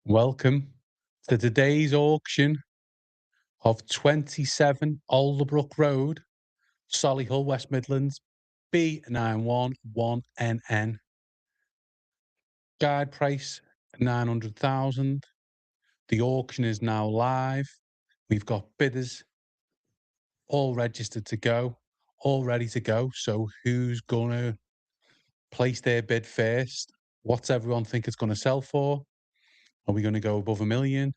Welcome to today's auction of 27 Alderbrook Road, Solihull, West Midlands, B911NN. Guide price 900,000. The auction is now live. We've got bidders all registered to go, all ready to go. So who's gonna place their bid first? What's everyone think it's gonna sell for? Are we gonna go above 1 million?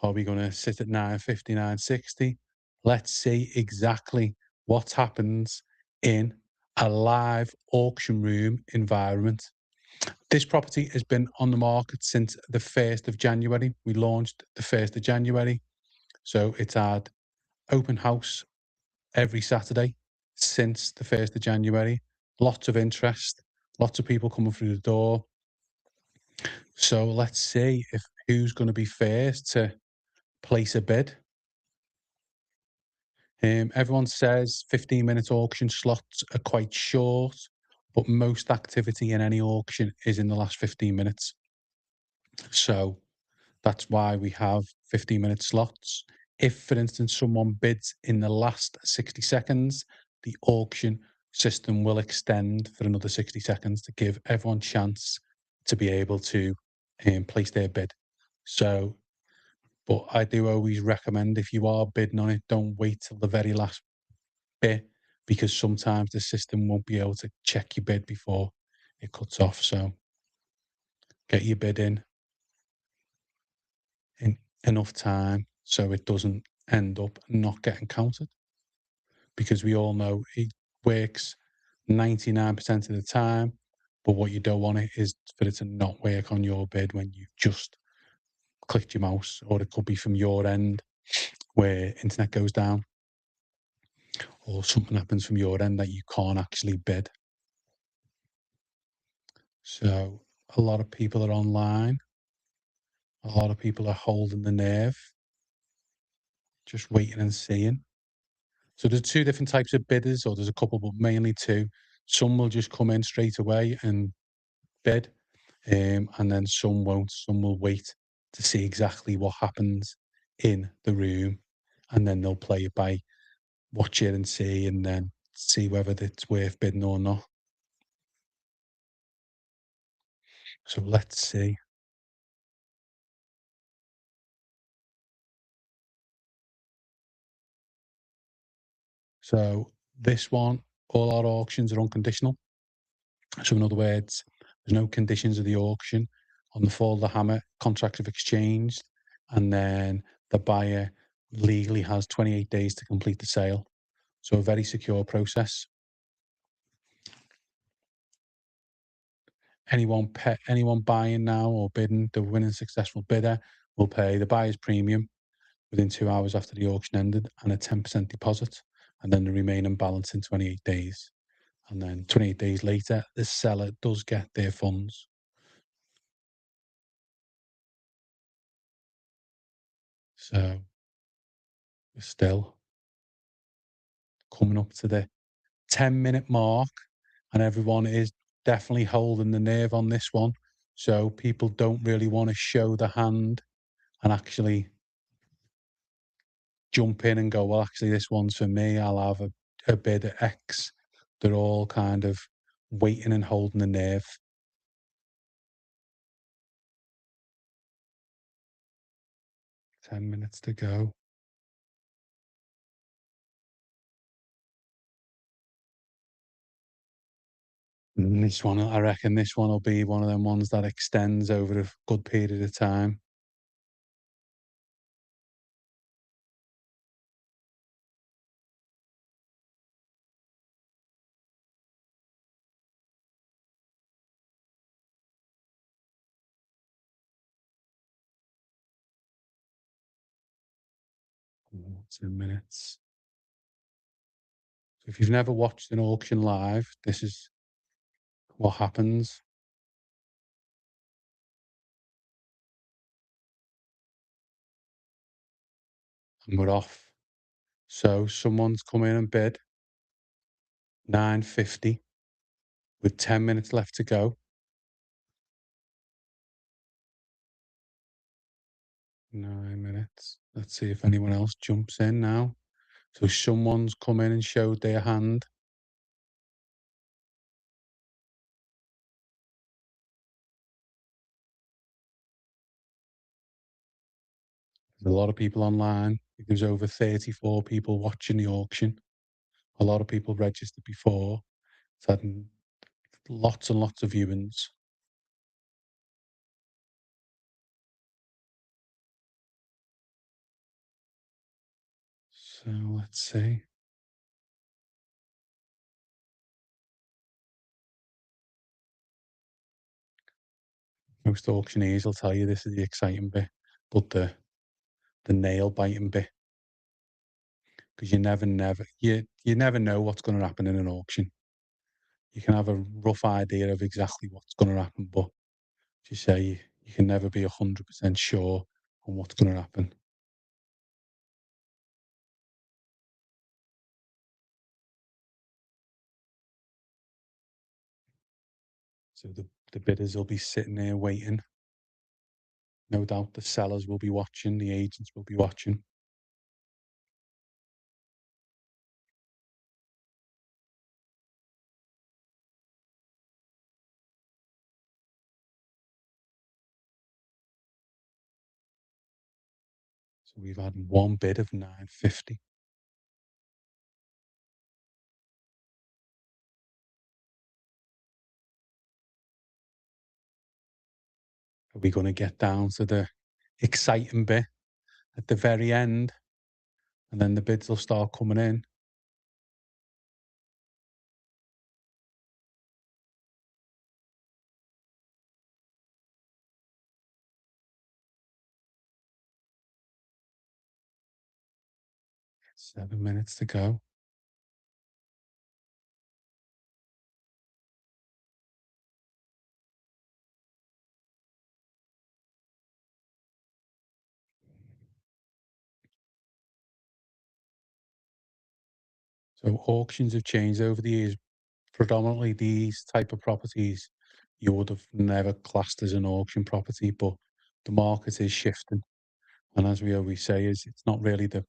Are we going to sit at 950, 960? Let's see exactly what happens in a live auction room environment. This property has been on the market since the 1st of January. We launched the 1st of January. So it's had open house every Saturday since the 1st of January. Lots of interest, lots of people coming through the door. So let's see if who's going to be first to place a bid. Everyone says 15-minute auction slots are quite short, but most activity in any auction is in the last 15 minutes. So that's why we have 15-minute slots. If, for instance, someone bids in the last 60 seconds, the auction system will extend for another 60 seconds to give everyone chance to be able to place their bid. So, but I do always recommend if you are bidding on it, don't wait till the very last bit, because sometimes the system won't be able to check your bid before it cuts off. So get your bid in enough time so it doesn't end up not getting counted, because we all know it works 99% of the time, but what you don't want it is for it to not work on your bid when you just clicked your mouse, or it could be from your end where internet goes down or something happens from your end that you can't actually bid. So a lot of people are online. A lot of people are holding the nerve, just waiting and seeing. So there's two different types of bidders, or there's a couple, but mainly two. Some will just come in straight away and bid, and then some won't. Some will wait to see exactly what happens in the room, and then they'll play it by watch it and see, and then see whether it's worth bidding or not. So let's see. So this one, all our auctions are unconditional. So in other words, there's no conditions of the auction. On the fall of the hammer, contracts have exchanged, and then the buyer legally has 28 days to complete the sale. So a very secure process. Anyone buying now or bidding, the winning successful bidder will pay the buyer's premium within 2 hours after the auction ended, and a 10% deposit, and then the remaining balance in 28 days. And then 28 days later, the seller does get their funds. So we're still coming up to the 10-minute mark, and everyone is definitely holding the nerve on this one. So people don't really want to show the hand and actually jump in and go, well, actually, this one's for me. I'll have a bid at X. They're all kind of waiting and holding the nerve. 10 minutes to go. And this one, I reckon this one will be one of them ones that extends over a good period of time. Oh, 10 minutes. So if you've never watched an auction live, this is what happens. And we're off. So someone's come in and bid 950 with 10 minutes left to go. 9 minutes. Let's see if anyone else jumps in now. So someone's come in and showed their hand. There's a lot of people online. There's over 34 people watching the auction. A lot of people registered before. It's had lots and lots of viewings. So let's see. Most auctioneers will tell you this is the exciting bit, but the nail biting bit, because you never know what's going to happen in an auction. You can have a rough idea of exactly what's going to happen, but as you say, you can never be 100% sure on what's going to happen. So the bidders will be sitting there waiting. No doubt the sellers will be watching, the agents will be watching. So we've had one bid of 950. Are we going to get down to the exciting bit at the very end, and then the bids will start coming in? 7 minutes to go. So auctions have changed over the years. Predominantly these type of properties you would have never classed as an auction property, but the market is shifting. And as we always say, is it's not really the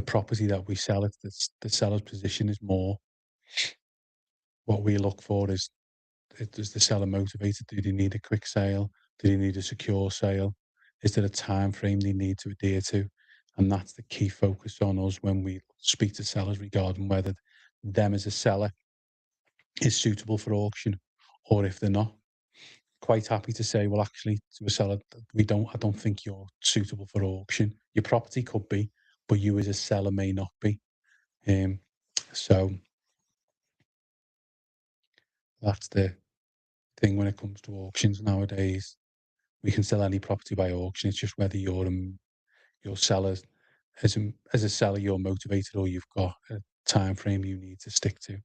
property that we sell, it's the seller's position is more. What we look for is the seller motivated? Do they need a quick sale? Do they need a secure sale? Is there a time frame they need to adhere to? And that's the key focus on us when we speak to sellers regarding whether them as a seller is suitable for auction, or if they're not. Quite happy to say, well, actually, to a seller, I don't think you're suitable for auction. Your property could be, but you as a seller may not be. Um, so that's the thing when it comes to auctions nowadays. We can sell any property by auction. It's just whether your seller, as a seller, you're motivated or you've got a time frame you need to stick to.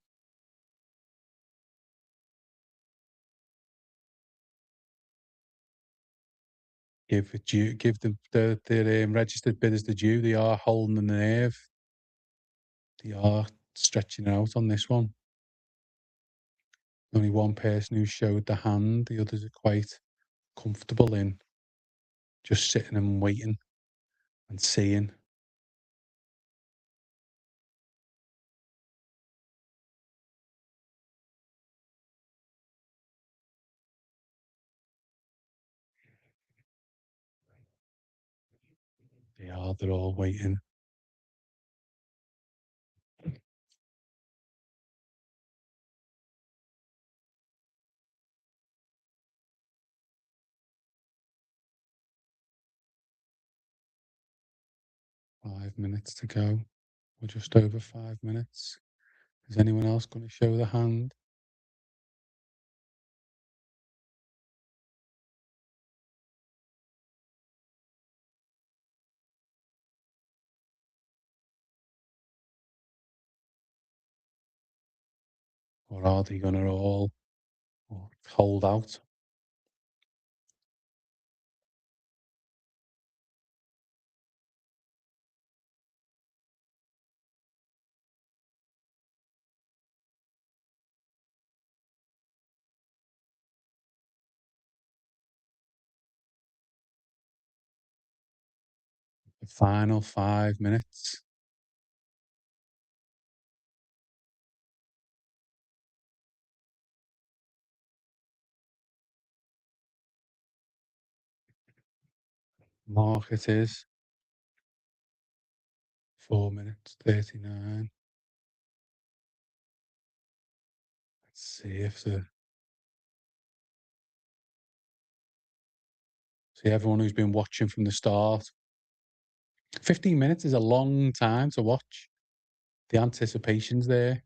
Give the registered bidders the due. They are holding the nerve. They are stretching it out on this one. Only one person who showed the hand. The others are quite comfortable in just sitting and waiting and seeing. They're all waiting. 5 minutes to go. We're just over 5 minutes. Is anyone else going to show the hand? Or are they going to all hold out? The final 5 minutes. Market is 4 minutes 39. Let's see if the see everyone who's been watching from the start. 15 minutes is a long time to watch. The anticipation's there.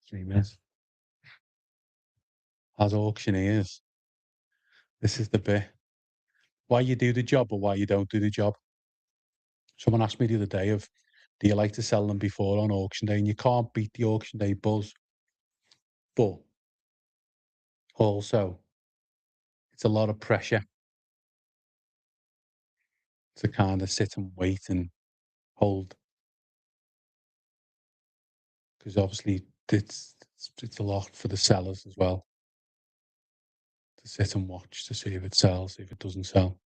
Three minutes. As auctioneers, this is the bit. Why you do the job or why you don't do the job. Someone asked me the other day of, do you like to sell them before on auction day? And you can't beat the auction day buzz. But also, it's a lot of pressure to kind of sit and wait and hold, because obviously it's a lot for the sellers as well to sit and watch to see if it sells, if it doesn't sell.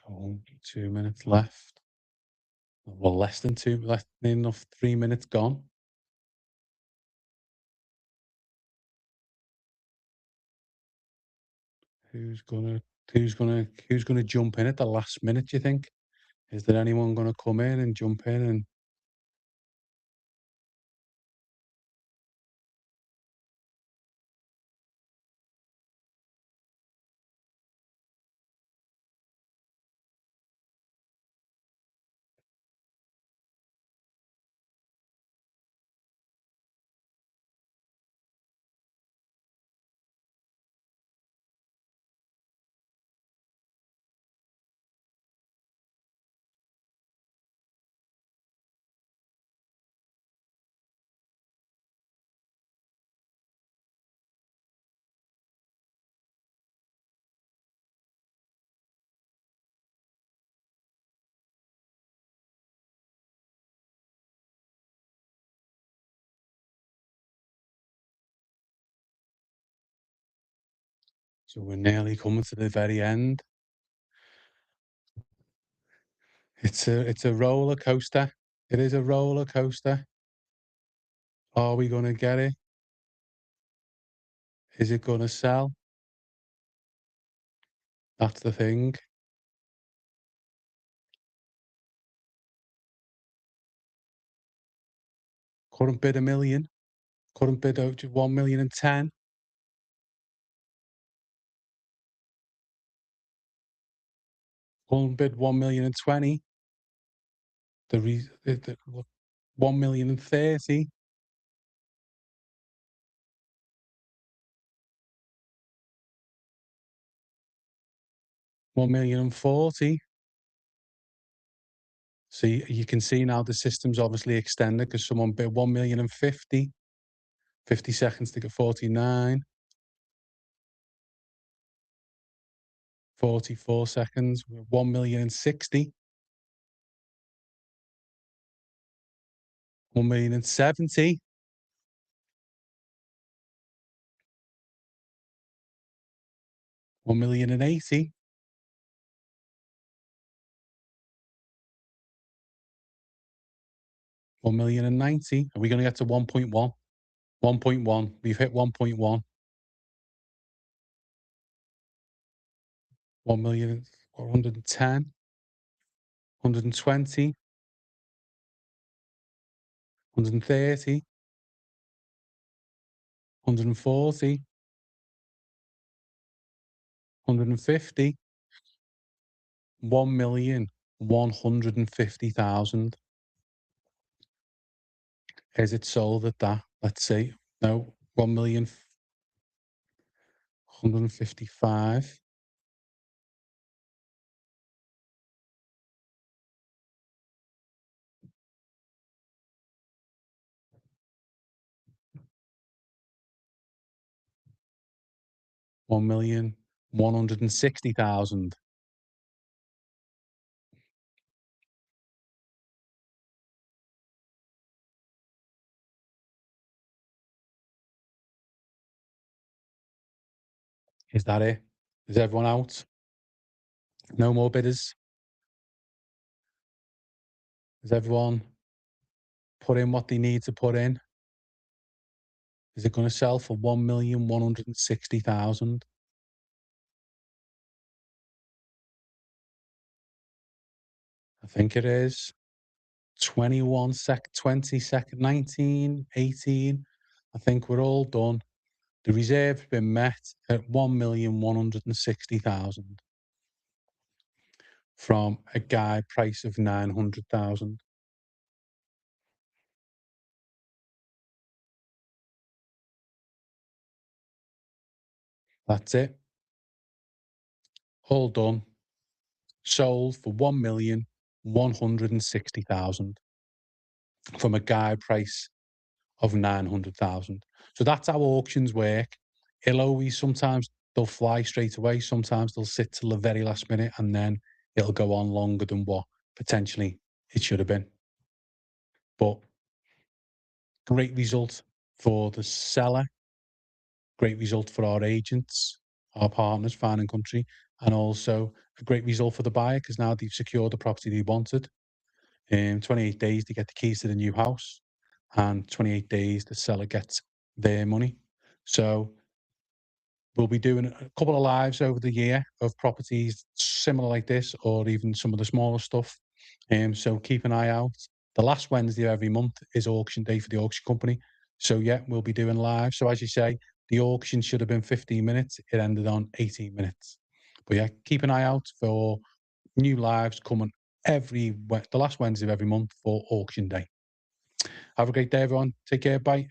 Oh, 2 minutes left. Well, less than two, less than enough. 3 minutes gone. Who's gonna who's gonna jump in at the last minute, do you think? Is there anyone gonna come in and jump in and so we're nearly coming to the very end. It's a roller coaster. It is a roller coaster. Are we gonna get it? Is it gonna sell? That's the thing. Couldn't bid 1,000,000. Couldn't bid out to 1,010,000. Couldn't bid 1,020,000. The 1,030,000. 1,040,000. See, you can see now the system's obviously extended because someone bid 1,050,000. 50 seconds to get 49. 44 seconds. 1,060,000. 1,070,000. 1,080,000. 1,090,000. Are we going to get to 1.1? 1.1. We've hit 1.1. 1,110,000. 120. 130. 140. 150. 1,150,000. Is it sold at that? Let's see. No, 1,155. 1,160,000. Is that it? Is everyone out? No more bidders? Has everyone put in what they need to put in? Is it going to sell for 1,160,000? I think it is. 20 second, 19, 18. I think we're all done. The reserve's been met at 1,160,000 from a guide price of 900,000. That's it. All done. Sold for 1,160,000 from a guide price of 900,000. So that's how auctions work. It'll always sometimes they'll fly straight away, sometimes they'll sit till the very last minute and then it'll go on longer than what potentially it should have been. But great result for the seller, great result for our agents, our partners, Fine and Country, and also a great result for the buyer because now they've secured the property they wanted. In 28 days, they get the keys to the new house, and 28 days, the seller gets their money. So we'll be doing a couple of lives over the year of properties similar like this, or even some of the smaller stuff. So keep an eye out. The last Wednesday of every month is auction day for the auction company. So yeah, we'll be doing live. So as you say, the auction should have been 15 minutes. It ended on 18 minutes. But yeah, keep an eye out for new lives coming the last Wednesday of every month for auction day. Have a great day, everyone. Take care. Bye.